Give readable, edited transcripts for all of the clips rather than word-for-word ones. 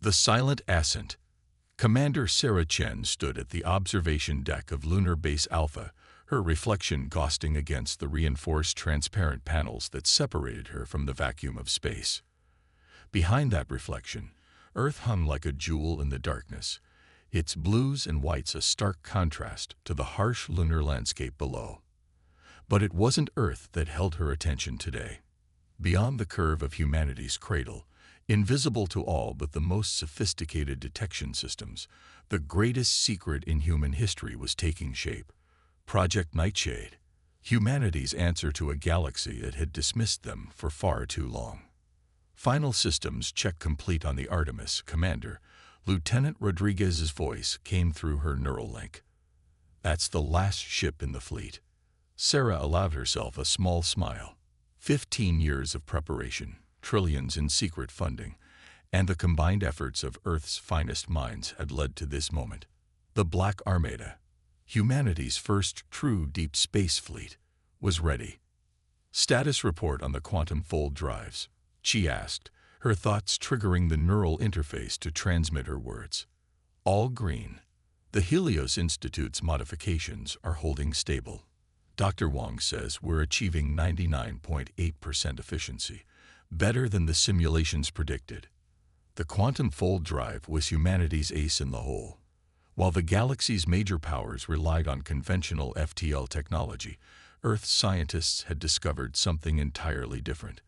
The silent ascent. Commander Sarah Chen stood at the observation deck of Lunar Base Alpha, her reflection ghosting against the reinforced transparent panels that separated her from the vacuum of space. Behind that reflection, Earth hung like a jewel in the darkness, its blues and whites a stark contrast to the harsh lunar landscape below. But it wasn't Earth that held her attention today. Beyond the curve of humanity's cradle, invisible to all but the most sophisticated detection systems, the greatest secret in human history was taking shape. Project Nightshade, humanity's answer to a galaxy that had dismissed them for far too long. Final systems check complete on the Artemis, Commander. Lieutenant Rodriguez's voice came through her neural link. That's the last ship in the fleet. Sarah allowed herself a small smile. 15 years of preparation, trillions in secret funding, and the combined efforts of Earth's finest minds had led to this moment. The Black Armada, humanity's first true deep space fleet, was ready. Status report on the quantum fold drives, she asked, her thoughts triggering the neural interface to transmit her words. All green. The Helios Institute's modifications are holding stable. Dr. Wong says we're achieving 99.8% efficiency, better than the simulations predicted. The quantum fold drive was humanity's ace in the hole. While the galaxy's major powers relied on conventional FTL technology, Earth's scientists had discovered something entirely different.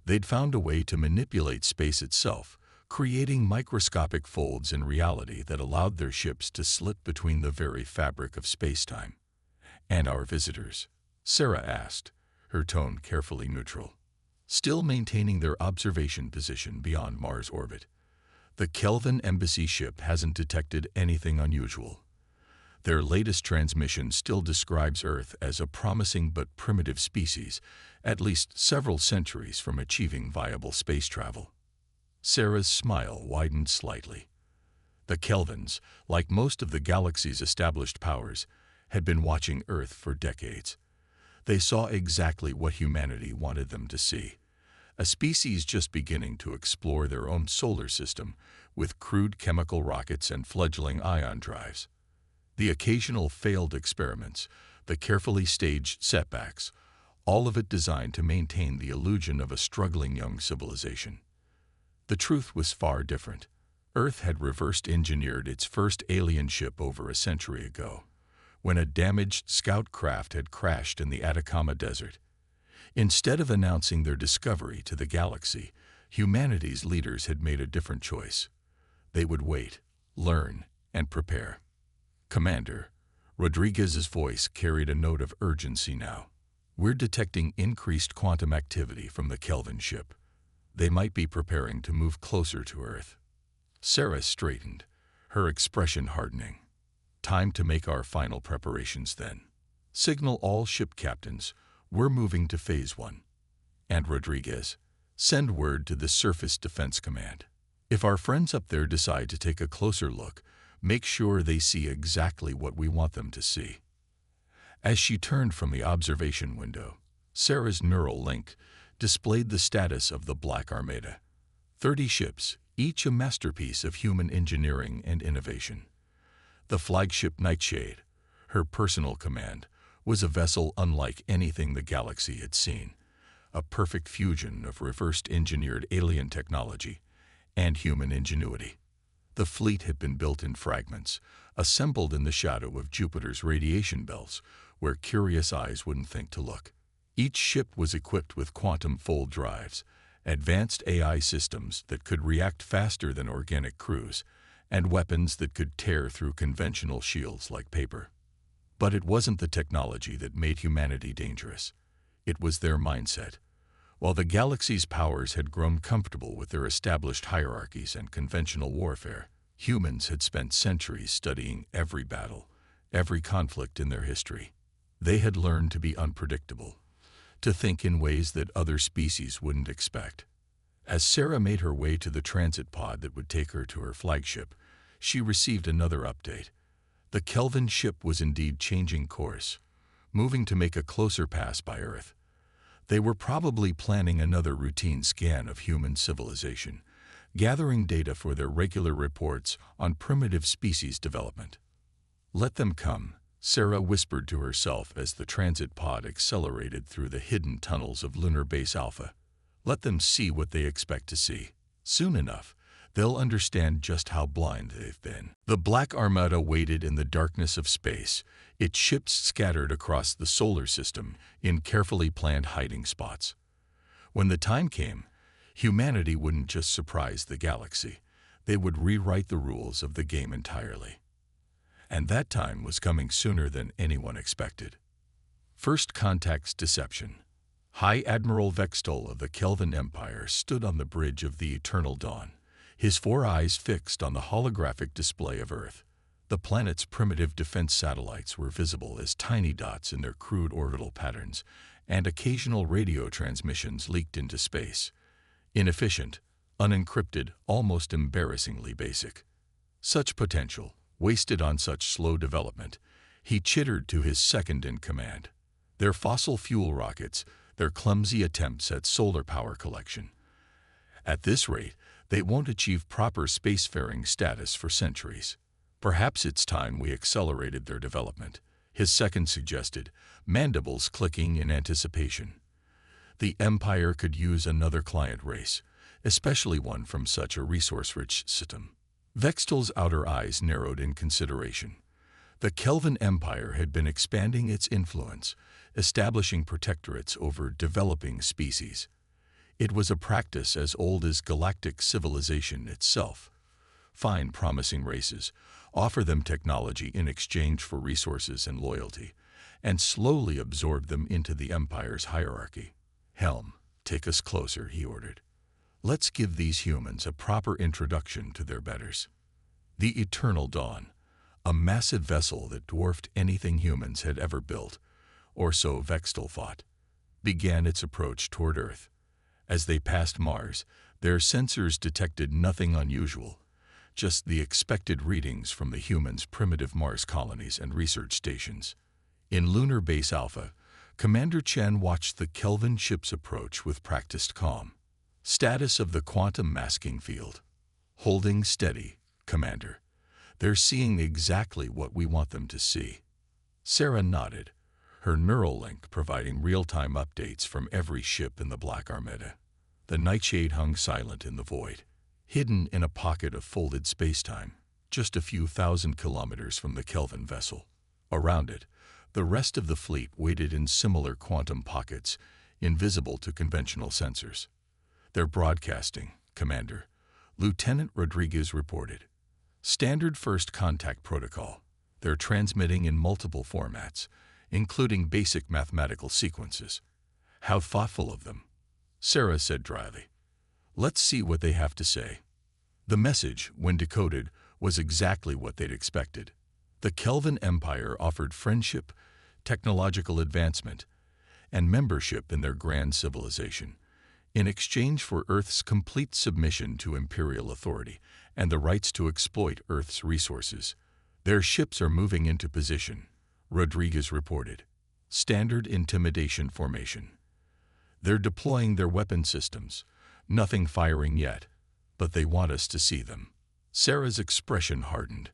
They'd found a way to manipulate space itself, creating microscopic folds in reality that allowed their ships to slip between the very fabric of space-time. And our visitors? Sarah asked, her tone carefully neutral. Still maintaining their observation position beyond Mars orbit. The Kelvin Embassy ship hasn't detected anything unusual. Their latest transmission still describes Earth as a promising but primitive species, at least several centuries from achieving viable space travel. Sarah's smile widened slightly. The Kelvins, like most of the galaxy's established powers, had been watching Earth for decades. They saw exactly what humanity wanted them to see. A species just beginning to explore their own solar system with crude chemical rockets and fledgling ion drives. The occasional failed experiments, the carefully staged setbacks, all of it designed to maintain the illusion of a struggling young civilization. The truth was far different. Earth had reverse-engineered its first alien ship over a century ago, when a damaged scout craft had crashed in the Atacama Desert. Instead of announcing their discovery to the galaxy, humanity's leaders had made a different choice. They would wait, learn, and prepare. Commander, Rodriguez's voice carried a note of urgency now. We're detecting increased quantum activity from the Kelvin ship. They might be preparing to move closer to Earth. Sarah straightened, her expression hardening. Time to make our final preparations then. Signal all ship captains, we're moving to Phase 1. And Rodriguez, send word to the Surface Defense Command. If our friends up there decide to take a closer look, make sure they see exactly what we want them to see. As she turned from the observation window, Sarah's neural link displayed the status of the Black Armada. 30 ships, each a masterpiece of human engineering and innovation. The flagship Nightshade, her personal command, was a vessel unlike anything the galaxy had seen, a perfect fusion of reversed-engineered alien technology and human ingenuity. The fleet had been built in fragments, assembled in the shadow of Jupiter's radiation belts, where curious eyes wouldn't think to look. Each ship was equipped with quantum fold drives, advanced AI systems that could react faster than organic crews, and weapons that could tear through conventional shields like paper. But it wasn't the technology that made humanity dangerous. It was their mindset. While the galaxy's powers had grown comfortable with their established hierarchies and conventional warfare, humans had spent centuries studying every battle, every conflict in their history. They had learned to be unpredictable, to think in ways that other species wouldn't expect. As Sarah made her way to the transit pod that would take her to her flagship, she received another update. The Kelvin ship was indeed changing course, moving to make a closer pass by Earth. They were probably planning another routine scan of human civilization, gathering data for their regular reports on primitive species development. "Let them come," Sarah whispered to herself as the transit pod accelerated through the hidden tunnels of Lunar Base Alpha. "Let them see what they expect to see. Soon enough, they'll understand just how blind they've been." The Black Armada waited in the darkness of space, its ships scattered across the solar system in carefully planned hiding spots. When the time came, humanity wouldn't just surprise the galaxy, they would rewrite the rules of the game entirely. And that time was coming sooner than anyone expected. First Contact's deception. High Admiral Vextol of the Kelvin Empire stood on the bridge of the Eternal Dawn, his 4 eyes fixed on the holographic display of Earth. The planet's primitive defense satellites were visible as tiny dots in their crude orbital patterns, and occasional radio transmissions leaked into space. Inefficient, unencrypted, almost embarrassingly basic. Such potential, wasted on such slow development, he chittered to his second-in-command. Their fossil fuel rockets, their clumsy attempts at solar power collection. At this rate, they won't achieve proper spacefaring status for centuries. "Perhaps it's time we accelerated their development," his second suggested, mandibles clicking in anticipation. The Empire could use another client race, especially one from such a resource-rich system. Vextol's outer eyes narrowed in consideration. The Kelvin Empire had been expanding its influence, establishing protectorates over developing species. It was a practice as old as galactic civilization itself. Find promising races, offer them technology in exchange for resources and loyalty, and slowly absorb them into the Empire's hierarchy. "Helm, take us closer," he ordered. "Let's give these humans a proper introduction to their betters." The Eternal Dawn, a massive vessel that dwarfed anything humans had ever built, or so Vextol thought, began its approach toward Earth. As they passed Mars, their sensors detected nothing unusual, just the expected readings from the humans' primitive Mars colonies and research stations. In Lunar Base Alpha, Commander Chen watched the Kelvin ship's approach with practiced calm. Status of the quantum masking field. "Holding steady, Commander. They're seeing exactly what we want them to see." Sarah nodded, her neural link providing real-time updates from every ship in the Black Armada. The nightshade hung silent in the void, hidden in a pocket of folded spacetime, just a few thousand kilometers from the Kelvin vessel. Around it, the rest of the fleet waited in similar quantum pockets, invisible to conventional sensors. "They're broadcasting, Commander," Lieutenant Rodriguez reported. "Standard First Contact protocol. They're transmitting in multiple formats, including basic mathematical sequences." "How thoughtful of them," Sarah said dryly. "Let's see what they have to say." The message, when decoded, was exactly what they'd expected. The Kelvin Empire offered friendship, technological advancement, and membership in their grand civilization, in exchange for Earth's complete submission to imperial authority and the rights to exploit Earth's resources. "Their ships are moving into position," Rodriguez reported. "Standard intimidation formation. They're deploying their weapon systems, nothing firing yet, but they want us to see them." Sarah's expression hardened.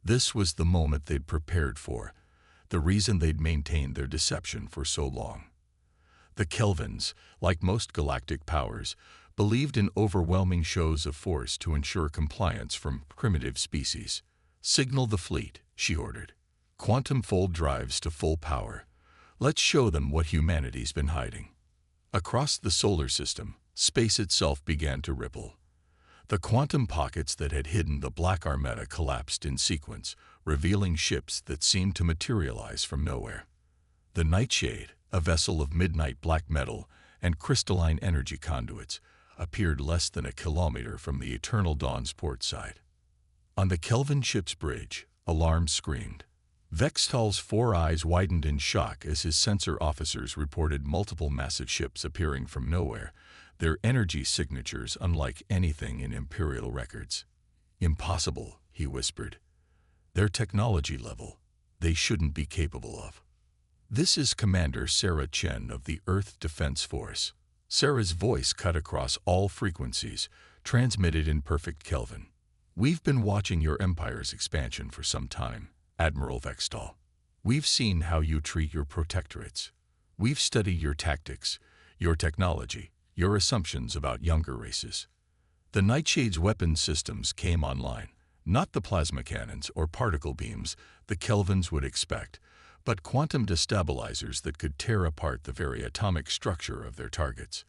This was the moment they'd prepared for, the reason they'd maintained their deception for so long. The Kelvins, like most galactic powers, believed in overwhelming shows of force to ensure compliance from primitive species. "Signal the fleet," she ordered. "Quantum fold drives to full power. Let's show them what humanity's been hiding." Across the solar system, space itself began to ripple. The quantum pockets that had hidden the Black Armada collapsed in sequence, revealing ships that seemed to materialize from nowhere. The Nightshade, a vessel of midnight black metal and crystalline energy conduits, appeared less than a kilometer from the Eternal Dawn's port side. On the Kelvin ship's bridge, alarm screamed. Vextol's 4 eyes widened in shock as his sensor officers reported multiple massive ships appearing from nowhere, their energy signatures unlike anything in Imperial records. "Impossible," he whispered. "Their technology level, they shouldn't be capable of." "This is Commander Sarah Chen of the Earth Defense Force." Sarah's voice cut across all frequencies, transmitted in perfect Kelvin. "We've been watching your empire's expansion for some time, Admiral Vextal. We've seen how you treat your protectorates. We've studied your tactics, your technology, your assumptions about younger races." The Nightshade's weapon systems came online, not the plasma cannons or particle beams the Kelvins would expect, but quantum destabilizers that could tear apart the very atomic structure of their targets.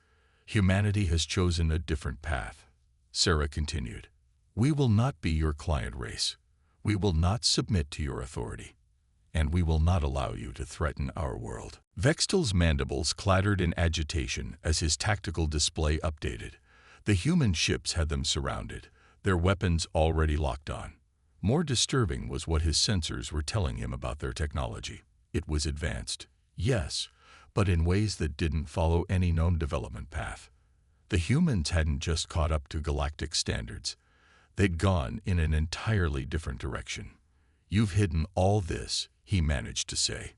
"Humanity has chosen a different path," Sarah continued. "We will not be your client race. We will not submit to your authority. And we will not allow you to threaten our world." Vextal's mandibles clattered in agitation as his tactical display updated. The human ships had them surrounded, their weapons already locked on. More disturbing was what his sensors were telling him about their technology. It was advanced, yes, but in ways that didn't follow any known development path. The humans hadn't just caught up to galactic standards. They'd gone in an entirely different direction. "You've hidden all this," he managed to say.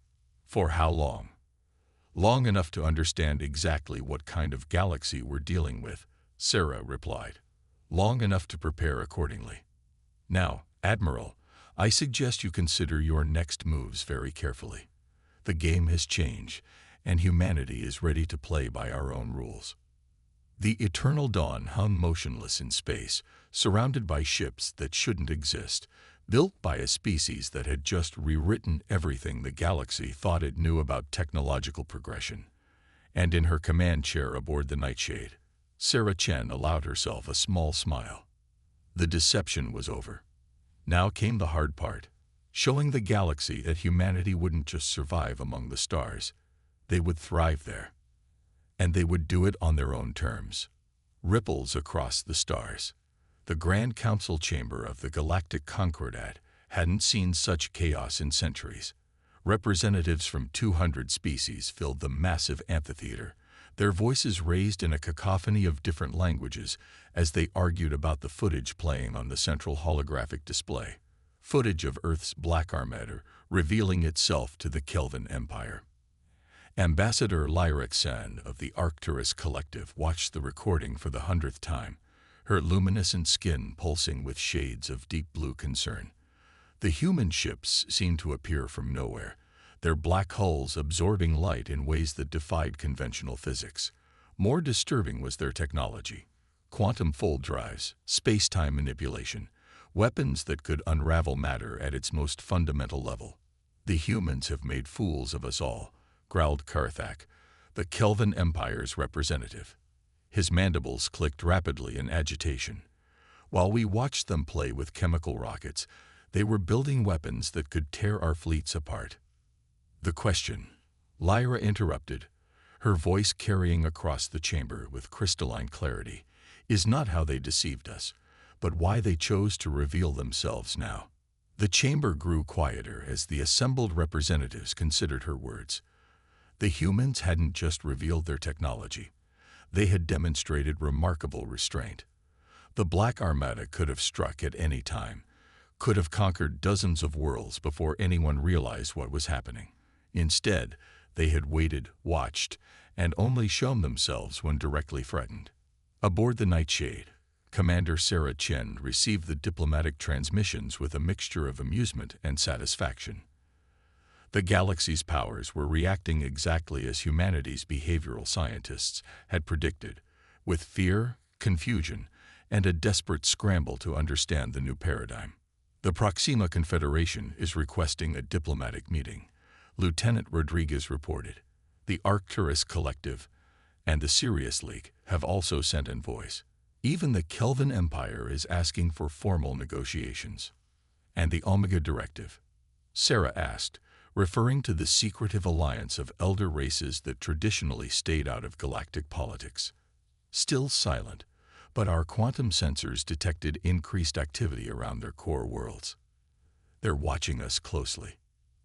"For how long?" "Long enough to understand exactly what kind of galaxy we're dealing with," Sarah replied. "Long enough to prepare accordingly. Now, Admiral, I suggest you consider your next moves very carefully. The game has changed, and humanity is ready to play by our own rules." The Eternal Dawn hung motionless in space, surrounded by ships that shouldn't exist, built by a species that had just rewritten everything the galaxy thought it knew about technological progression. And in her command chair aboard the Nightshade, Sarah Chen allowed herself a small smile. The deception was over. Now came the hard part, showing the galaxy that humanity wouldn't just survive among the stars. They would thrive there. And they would do it on their own terms. Ripples across the stars. The Grand Council chamber of the Galactic Concordat hadn't seen such chaos in centuries. Representatives from 200 species filled the massive amphitheater, their voices raised in a cacophony of different languages as they argued about the footage playing on the central holographic display. Footage of Earth's Black Armada revealing itself to the Kelvin Empire. Ambassador Lyra Xan of the Arcturus Collective watched the recording for the 100th time, her luminescent skin pulsing with shades of deep blue concern. The human ships seemed to appear from nowhere, their black hulls absorbing light in ways that defied conventional physics. More disturbing was their technology. Quantum fold drives, space-time manipulation, weapons that could unravel matter at its most fundamental level. "The humans have made fools of us all," growled Karthak, the Kelvin Empire's representative. His mandibles clicked rapidly in agitation. While we watched them play with chemical rockets, they were building weapons that could tear our fleets apart. "The question," Lyra interrupted, her voice carrying across the chamber with crystalline clarity, "is not how they deceived us, but why they chose to reveal themselves now." The chamber grew quieter as the assembled representatives considered her words. The humans hadn't just revealed their technology. They had demonstrated remarkable restraint. The Black Armada could have struck at any time, could have conquered dozens of worlds before anyone realized what was happening. Instead, they had waited, watched, and only shown themselves when directly threatened. Aboard the Nightshade, Commander Sarah Chen received the diplomatic transmissions with a mixture of amusement and satisfaction. The galaxy's powers were reacting exactly as humanity's behavioral scientists had predicted, with fear, confusion, and a desperate scramble to understand the new paradigm. "The Proxima Confederation is requesting a diplomatic meeting," Lieutenant Rodriguez reported. "The Arcturus Collective and the Sirius League have also sent envoys. Even the Kelvin Empire is asking for formal negotiations." "And the Omega Directive?" Sarah asked, referring to the secretive alliance of elder races that traditionally stayed out of galactic politics. "Still silent, but our quantum sensors detected increased activity around their core worlds. They're watching us closely."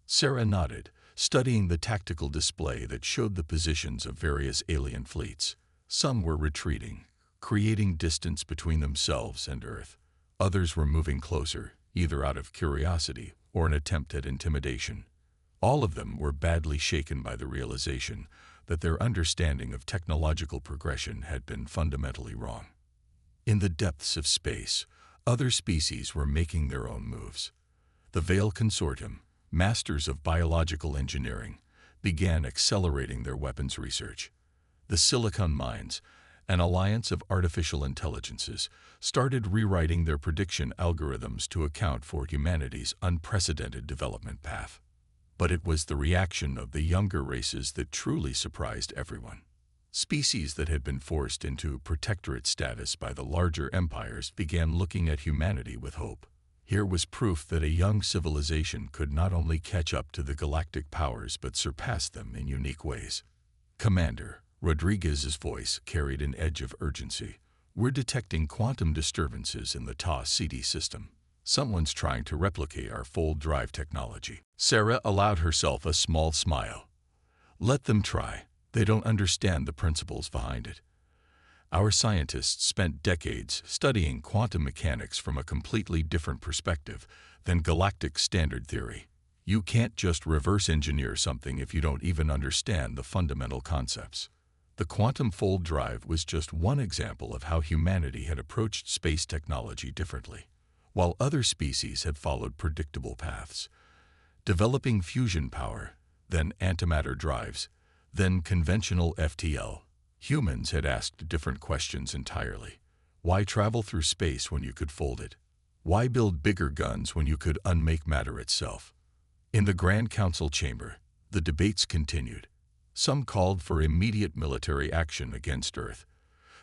Sarah nodded, studying the tactical display that showed the positions of various alien fleets. Some were retreating, creating distance between themselves and Earth. Others were moving closer, either out of curiosity or an attempt at intimidation. All of them were badly shaken by the realization that their understanding of technological progression had been fundamentally wrong. In the depths of space, other species were making their own moves. The Veil Consortium, masters of biological engineering, began accelerating their weapons research. The Silicon Mines, an alliance of artificial intelligences, started rewriting their prediction algorithms to account for humanity's unprecedented development path. But it was the reaction of the younger races that truly surprised everyone. Species that had been forced into protectorate status by the larger empires began looking at humanity with hope. Here was proof that a young civilization could not only catch up to the galactic powers but surpass them in unique ways. "Commander," Rodriguez's voice carried an edge of urgency. "We're detecting quantum disturbances in the Ta-CD system. Someone's trying to replicate our fold drive technology." Sarah allowed herself a small smile. "Let them try. They don't understand the principles behind it. Our scientists spent decades studying quantum mechanics from a completely different perspective than galactic standard theory. You can't just reverse engineer something if you don't even understand the fundamental concepts." The quantum fold drive was just one example of how humanity had approached space technology differently, while other species had followed predictable paths, developing fusion power, then antimatter drives, then conventional FTL. Humans had asked different questions entirely. Why travel through space when you could fold it? Why build bigger guns when you could unmake matter itself? In the Grand Council chamber, the debates continued. Some called for immediate military action against Earth,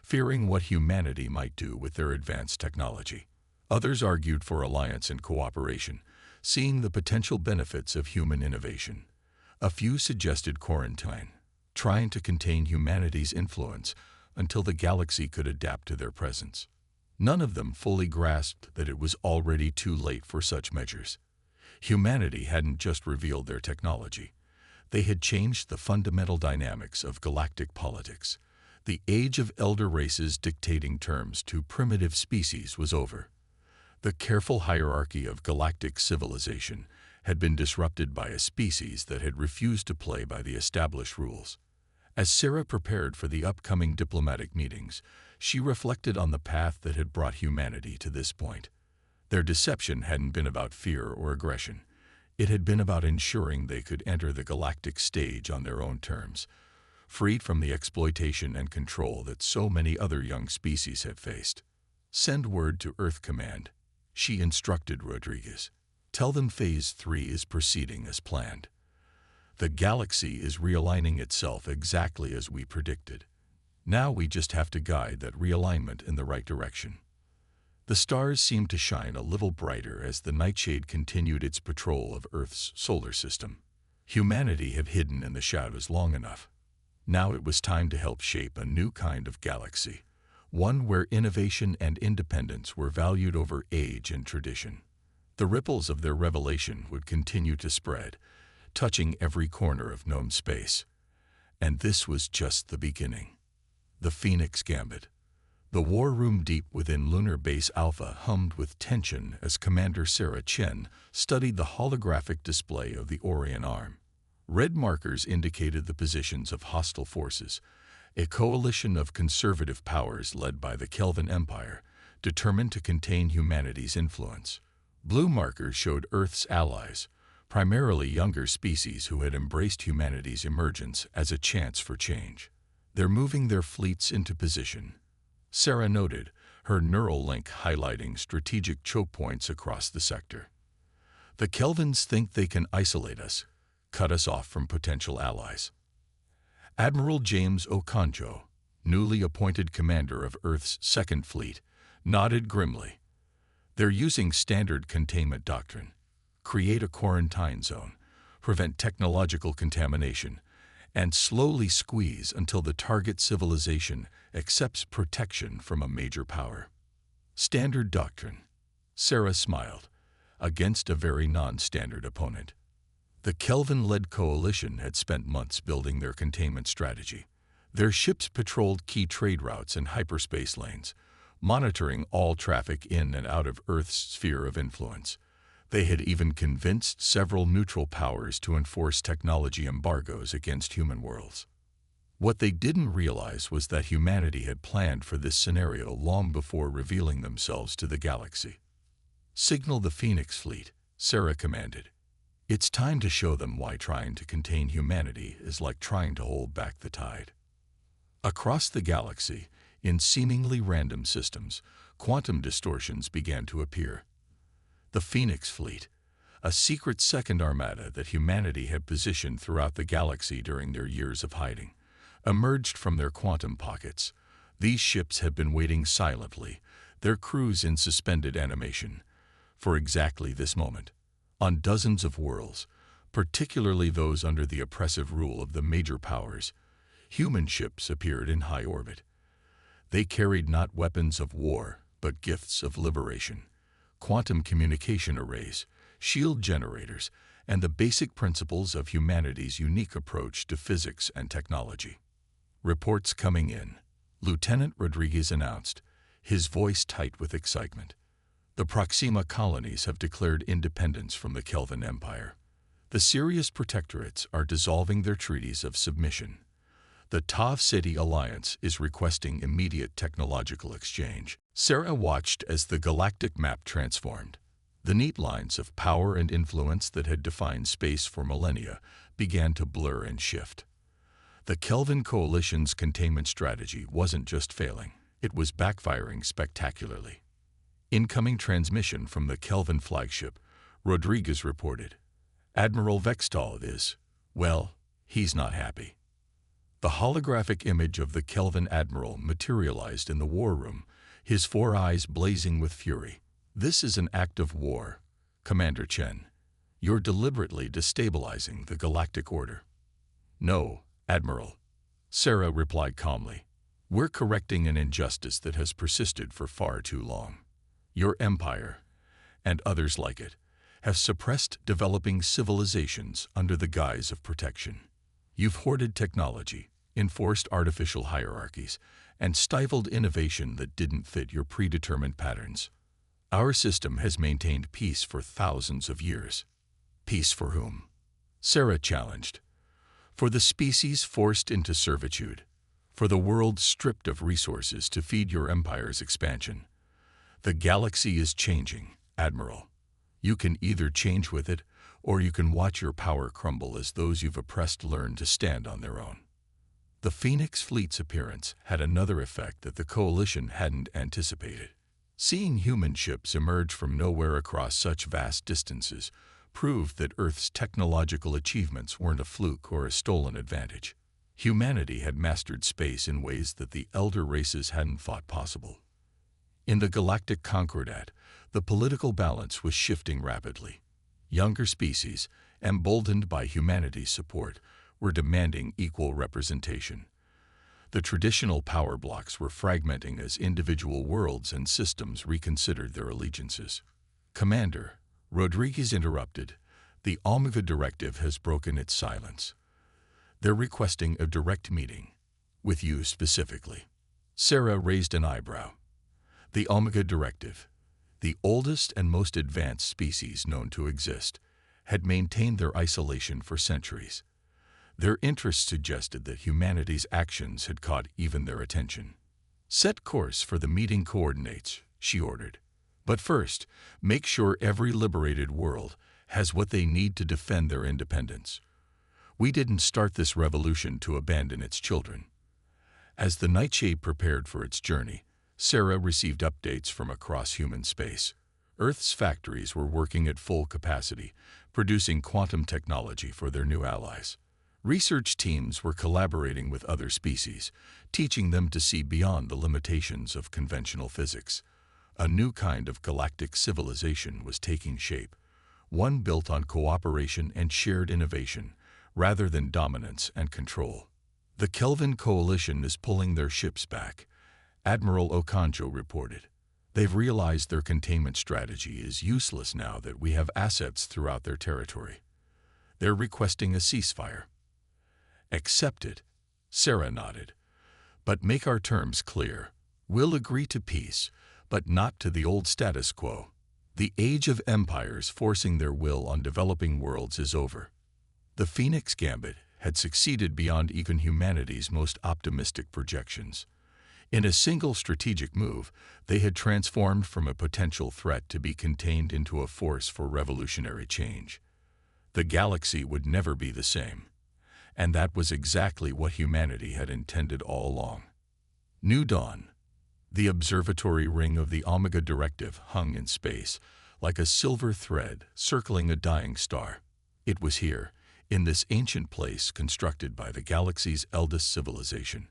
fearing what humanity might do with their advanced technology. Others argued for alliance and cooperation, seeing the potential benefits of human innovation. A few suggested quarantine, trying to contain humanity's influence until the galaxy could adapt to their presence. None of them fully grasped that it was already too late for such measures. Humanity hadn't just revealed their technology. They had changed the fundamental dynamics of galactic politics. The age of elder races dictating terms to primitive species was over. The careful hierarchy of galactic civilization had been disrupted by a species that had refused to play by the established rules. As Sarah prepared for the upcoming diplomatic meetings, she reflected on the path that had brought humanity to this point. Their deception hadn't been about fear or aggression. It had been about ensuring they could enter the galactic stage on their own terms, freed from the exploitation and control that so many other young species had faced. "Send word to Earth Command," she instructed Rodriguez. "Tell them Phase 3 is proceeding as planned. The galaxy is realigning itself exactly as we predicted. Now we just have to guide that realignment in the right direction." The stars seemed to shine a little brighter as the Nightshade continued its patrol of Earth's solar system. Humanity had hidden in the shadows long enough. Now it was time to help shape a new kind of galaxy, one where innovation and independence were valued over age and tradition. The ripples of their revelation would continue to spread, touching every corner of known space. And this was just the beginning. The Phoenix Gambit. The war room deep within Lunar Base Alpha hummed with tension as Commander Sarah Chen studied the holographic display of the Orion Arm. Red markers indicated the positions of hostile forces, a coalition of conservative powers led by the Kelvin Empire, determined to contain humanity's influence. Blue markers showed Earth's allies, primarily younger species who had embraced humanity's emergence as a chance for change. "They're moving their fleets into position," Sarah noted, her neural link highlighting strategic choke points across the sector. "The Kelvins think they can isolate us, cut us off from potential allies." Admiral James Okonjo, newly appointed commander of Earth's Second Fleet, nodded grimly. "They're using standard containment doctrine. Create a quarantine zone, prevent technological contamination, and slowly squeeze until the target civilization accepts protection from a major power." Standard doctrine. Sarah smiled, against a very non-standard opponent. The Kelvin-led coalition had spent months building their containment strategy. Their ships patrolled key trade routes and hyperspace lanes, monitoring all traffic in and out of Earth's sphere of influence. They had even convinced several neutral powers to enforce technology embargoes against human worlds. What they didn't realize was that humanity had planned for this scenario long before revealing themselves to the galaxy. "Signal the Phoenix Fleet," Sarah commanded. "It's time to show them why trying to contain humanity is like trying to hold back the tide." Across the galaxy, in seemingly random systems, quantum distortions began to appear. The Phoenix Fleet, a secret second armada that humanity had positioned throughout the galaxy during their years of hiding, emerged from their quantum pockets. These ships had been waiting silently, their crews in suspended animation, for exactly this moment. On dozens of worlds, particularly those under the oppressive rule of the major powers, human ships appeared in high orbit. They carried not weapons of war, but gifts of liberation: quantum communication arrays, shield generators, and the basic principles of humanity's unique approach to physics and technology. Reports coming in, Lieutenant Rodriguez announced, his voice tight with excitement. The Proxima colonies have declared independence from the Kelvin Empire. The Sirius protectorates are dissolving their treaties of submission. The Tav City Alliance is requesting immediate technological exchange. Sarah watched as the galactic map transformed. The neat lines of power and influence that had defined space for millennia began to blur and shift. The Kelvin Coalition's containment strategy wasn't just failing, it was backfiring spectacularly. Incoming transmission from the Kelvin flagship, Rodriguez reported. Admiral Vextal is, well, he's not happy. The holographic image of the Kelvin Admiral materialized in the war room, his four eyes blazing with fury. "This is an act of war, Commander Chen. You're deliberately destabilizing the galactic order." "No, Admiral," Sarah replied calmly. "We're correcting an injustice that has persisted for far too long. Your empire, and others like it, have suppressed developing civilizations under the guise of protection. You've hoarded technology, enforced artificial hierarchies, and stifled innovation that didn't fit your predetermined patterns. Our system has maintained peace for thousands of years." "Peace for whom?" Sarah challenged. "For the species forced into servitude, for the world stripped of resources to feed your empire's expansion. The galaxy is changing, Admiral. You can either change with it, or you can watch your power crumble as those you've oppressed learn to stand on their own." The Phoenix Fleet's appearance had another effect that the Coalition hadn't anticipated. Seeing human ships emerge from nowhere across such vast distances proved that Earth's technological achievements weren't a fluke or a stolen advantage. Humanity had mastered space in ways that the elder races hadn't thought possible. In the Galactic Concordat, the political balance was shifting rapidly. Younger species, emboldened by humanity's support, were demanding equal representation. The traditional power blocks were fragmenting as individual worlds and systems reconsidered their allegiances. "Commander," Rodriguez interrupted, "the Omega Directive has broken its silence. They're requesting a direct meeting, with you specifically." Sarah raised an eyebrow. The Omega Directive, the oldest and most advanced species known to exist, had maintained their isolation for centuries. Their interests suggested that humanity's actions had caught even their attention. "Set course for the meeting coordinates," she ordered. "But first, make sure every liberated world has what they need to defend their independence. We didn't start this revolution to abandon its children." As the Nightshade prepared for its journey, Sarah received updates from across human space. Earth's factories were working at full capacity, producing quantum technology for their new allies. Research teams were collaborating with other species, teaching them to see beyond the limitations of conventional physics. A new kind of galactic civilization was taking shape, one built on cooperation and shared innovation, rather than dominance and control. "The Kelvin Coalition is pulling their ships back," Admiral Okonjo reported. "They've realized their containment strategy is useless now that we have assets throughout their territory. They're requesting a ceasefire." "Accept it," Sarah nodded. "But make our terms clear. We'll agree to peace, but not to the old status quo. The age of empires forcing their will on developing worlds is over." The Phoenix Gambit had succeeded beyond even humanity's most optimistic projections. In a single strategic move, they had transformed from a potential threat to be contained into a force for revolutionary change. The galaxy would never be the same. And that was exactly what humanity had intended all along. New Dawn. The observatory ring of the Omega Directive hung in space, like a silver thread circling a dying star. It was here, in this ancient place constructed by the galaxy's eldest civilization,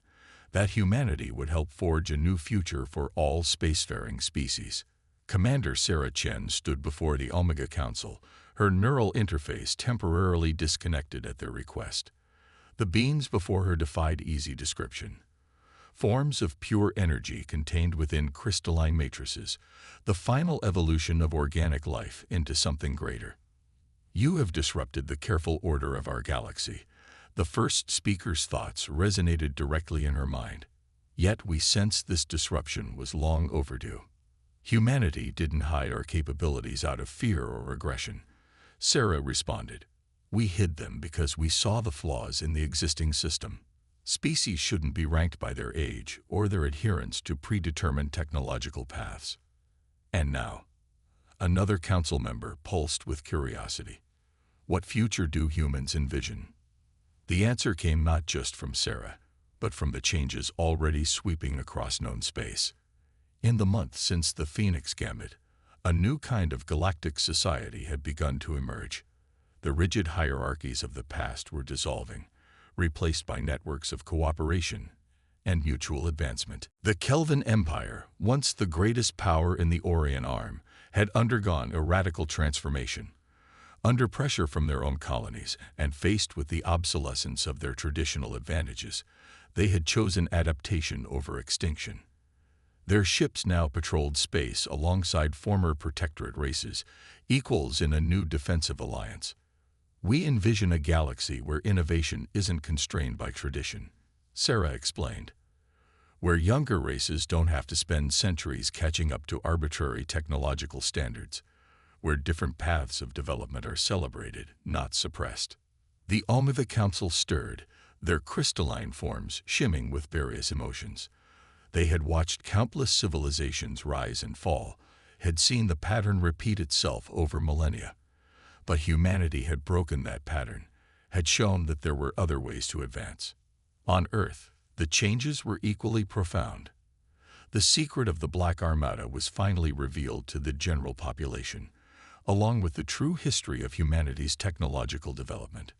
that humanity would help forge a new future for all spacefaring species. Commander Sarah Chen stood before the Omega Council, her neural interface temporarily disconnected at their request. The beings before her defied easy description. Forms of pure energy contained within crystalline matrices, the final evolution of organic life into something greater. You have disrupted the careful order of our galaxy. The first speaker's thoughts resonated directly in her mind. Yet we sensed this disruption was long overdue. Humanity didn't hide our capabilities out of fear or aggression. Sarah responded. We hid them because we saw the flaws in the existing system. Species shouldn't be ranked by their age or their adherence to predetermined technological paths. And now, another council member pulsed with curiosity. What future do humans envision? The answer came not just from Sarah, but from the changes already sweeping across known space. In the months since the Phoenix Gambit, a new kind of galactic society had begun to emerge. The rigid hierarchies of the past were dissolving, replaced by networks of cooperation and mutual advancement. The Kelvin Empire, once the greatest power in the Orion Arm, had undergone a radical transformation. Under pressure from their own colonies and faced with the obsolescence of their traditional advantages, they had chosen adaptation over extinction. Their ships now patrolled space alongside former protectorate races, equals in a new defensive alliance. We envision a galaxy where innovation isn't constrained by tradition, Sarah explained. Where younger races don't have to spend centuries catching up to arbitrary technological standards. Where different paths of development are celebrated, not suppressed. The Omega Council stirred, their crystalline forms shimming with various emotions. They had watched countless civilizations rise and fall, had seen the pattern repeat itself over millennia. But humanity had broken that pattern, had shown that there were other ways to advance. On Earth, the changes were equally profound. The secret of the Black Armada was finally revealed to the general population, along with the true history of humanity's technological development.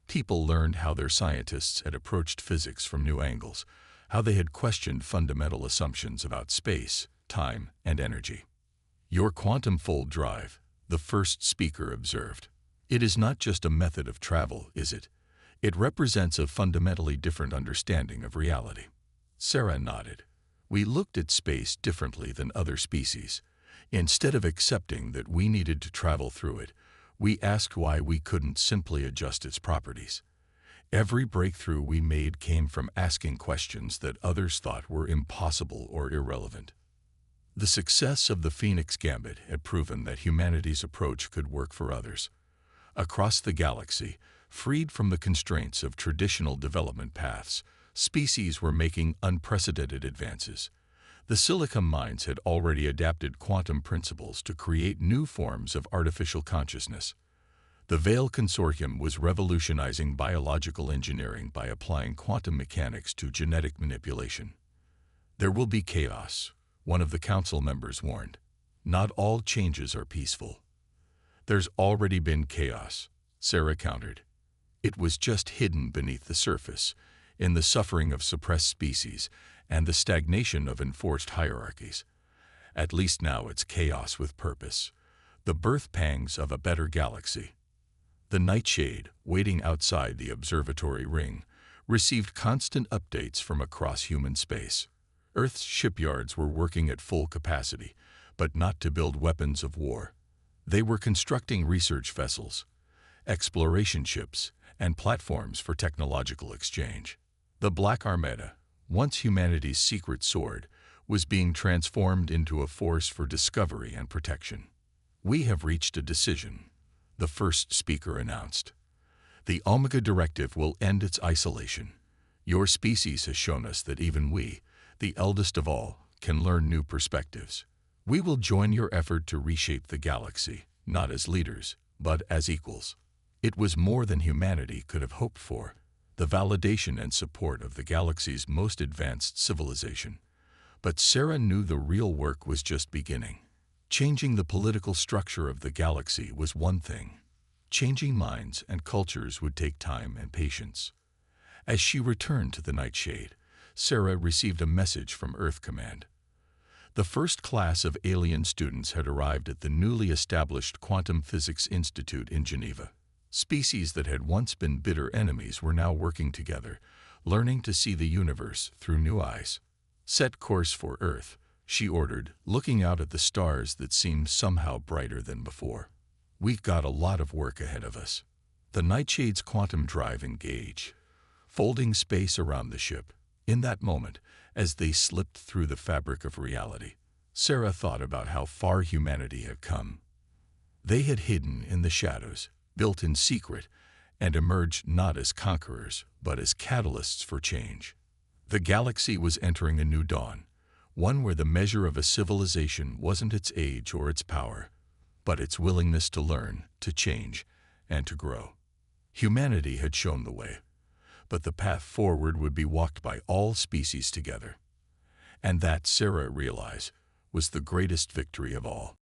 People learned how their scientists had approached physics from new angles, how they had questioned fundamental assumptions about space, time, and energy. Your quantum fold drive, the first speaker observed. It is not just a method of travel, is it? It represents a fundamentally different understanding of reality. Sarah nodded. We looked at space differently than other species. Instead of accepting that we needed to travel through it, we asked why we couldn't simply adjust its properties. Every breakthrough we made came from asking questions that others thought were impossible or irrelevant. The success of the Phoenix Gambit had proven that humanity's approach could work for others. Across the galaxy, freed from the constraints of traditional development paths, species were making unprecedented advances. The Silicon minds had already adapted quantum principles to create new forms of artificial consciousness. The Veil Consortium was revolutionizing biological engineering by applying quantum mechanics to genetic manipulation. There will be chaos, one of the council members warned. Not all changes are peaceful. There's already been chaos, Sarah countered. It was just hidden beneath the surface, in the suffering of suppressed species and the stagnation of enforced hierarchies. At least now it's chaos with purpose, the birth pangs of a better galaxy. The Nightshade, waiting outside the observatory ring, received constant updates from across human space. Earth's shipyards were working at full capacity, but not to build weapons of war. They were constructing research vessels, exploration ships, and platforms for technological exchange. The Black Armada, once humanity's secret sword, was being transformed into a force for discovery and protection. We have reached a decision, the first speaker announced. The Omega Directive will end its isolation. Your species has shown us that even we, the eldest of all, can learn new perspectives. We will join your effort to reshape the galaxy, not as leaders, but as equals. It was more than humanity could have hoped for, the validation and support of the galaxy's most advanced civilization. But Sarah knew the real work was just beginning. Changing the political structure of the galaxy was one thing. Changing minds and cultures would take time and patience. As she returned to the Nightshade, Sarah received a message from Earth Command. The first class of alien students had arrived at the newly established Quantum Physics Institute in Geneva. Species that had once been bitter enemies were now working together, learning to see the universe through new eyes. Set course for Earth, she ordered, looking out at the stars that seemed somehow brighter than before. We've got a lot of work ahead of us. The Nightshade's quantum drive engaged, folding space around the ship. In that moment, as they slipped through the fabric of reality, Sarah thought about how far humanity had come. They had hidden in the shadows, built in secret, and emerged not as conquerors, but as catalysts for change. The galaxy was entering a new dawn, one where the measure of a civilization wasn't its age or its power, but its willingness to learn, to change, and to grow. Humanity had shown the way, but the path forward would be walked by all species together. And that, Sarah realized, was the greatest victory of all.